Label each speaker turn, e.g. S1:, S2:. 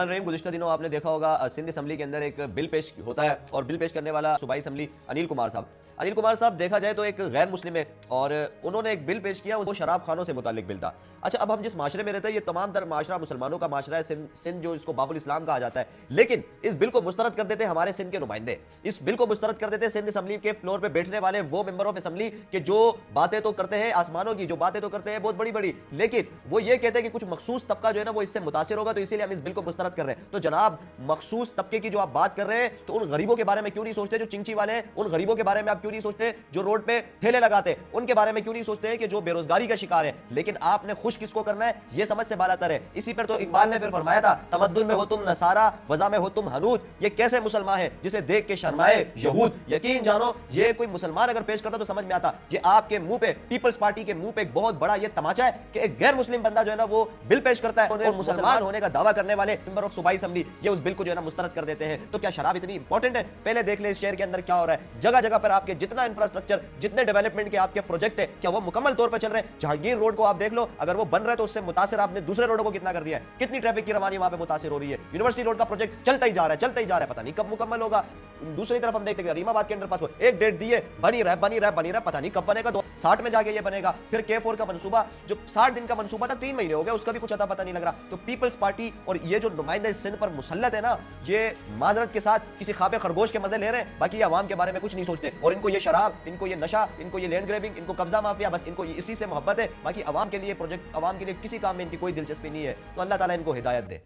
S1: रहीम, गुज़िश्ता दिनों आपने देखा होगा सिंध असम्बली के अंदर एक बिल पेश होता है और बिल पेश करने वाला सूबाई असम्बली अनिल कुमार साहब देखा जाए तो एक गैर मुस्लिम है और उन्होंने एक बिल पेश किया, वो शराब खानों से मुतालिक बिल था। अच्छा, अब हम जिस माशरे में रहते हैं ये तमाम तर माशरा मुसलमानों का माशरा है, सिंध जो इसको बाबुल इस्लाम कहा जाता है, लेकिन इस बिल को मुस्तरद कर देते हमारे सिंध के नुमाइंदे, इस बिल को मुस्तरद कर देते सिंध असम्बली के फ्लोर पे बैठने वाले वो मेंबर ऑफ असम्बली के जो बातें तो करते हैं आसमानों की, जो बातें तो करते हैं बहुत बड़ी बड़ी, लेकिन वो ये कहते हैं कि कुछ मखसूस तबका जो है ना वो इससे मुतासिर होगा, तो इसीलिए हम इस बिल को मुस्तरद कर रहे हैं। तो जनाब, मखसूस तबके की जो आप बात कर रहे हैं तो उन गरीबों के बारे में क्यों नहीं सोचते जो चिंची वाले हैं? उन गरीबों के बारे में आप क्यों नहीं सोचते जो रोड पे ठेले लगाते हैं? उनके बारे में क्यों नहीं सोचते कि जो बेरोजगारी का शिकार है? लेकिन आपने खुश किसको करना है ये समझ से बालातर है। इसी पर तो इकबाल ने फिर फरमाया था, तमद्दुन में हो तुम नसारा, वज़ा में हो तुम हनूद, ये कैसे मुसलमान है जिसे देख के शर्माए यहूद। यकीन जानो ये कोई मुसलमान अगर पेश करता तो समझ में आता, ये आपके मुंह पे, पीपल्स पार्टी के मुंह पे एक बहुत बड़ा ये तमाचा है कि एक गैर मुस्लिम बंदा जो है ना वो बिल पेश करता है और मुसलमान होने का दावा करने वाले मेंबर ऑफ सूबाई असम्बली ये उस बिल को जो है ना मुस्तरद कर देते हैं। तो क्या शराब इतनी इंपॉर्टेंट है? पहले देख ले इस शहर के अंदर क्या हो रहा है। जगह जगह पर आपके जितना इंफ्रास्ट्रक्चर, जितने डेवलपमेंट के आपके प्रोजेक्ट है, क्या वो मुकम्मल तौर पर चल रहे हैं? जहांगीर रोड को आप देख लो, अगर वो बन रहा है तो उससे मुतासिर आपने दूसरे रोडों को कितना कर दिया है, कितनी ट्रैफिक की रवानी वहां पे मुतासिर हो रही है। यूनिवर्सिटी रोड का प्रोजेक्ट चलता ही जा रहा है, पता नहीं कब मुकम्मल होगा। दूसरी तरफ हम देखते हैं रीमाबाद के अंडरपास को एक डेट दी है, बनी रहा है, पता नहीं कब बनेगा। 60 में जाके ये बनेगा। फिर K4 का मंसूबा जो 60 दिन का मंसूबा था 3 महीने हो गए, उसका भी कुछ अता पता नहीं लग रहा। तो पीपल्स पार्टी और ये जो नुमाइंदे सिंध पर मुसल्लत है ना, ये माजरत के साथ किसी खाबे खरगोश के मजे ले रहे हैं, बाकी ये अवाम के बारे में कुछ नहीं सोचते। और इनको ये शराब, इनको ये नशा, इनको ये लैंड ग्रैबिंग, इनको कब्जा माफिया, बस इनको इसी से मोहब्बत है। बाकी अवाम के लिए प्रोजेक्ट, अवाम के लिए किसी काम में इनकी कोई दिलचस्पी नहीं है। तो अल्लाह ताला इनको हिदायत दे।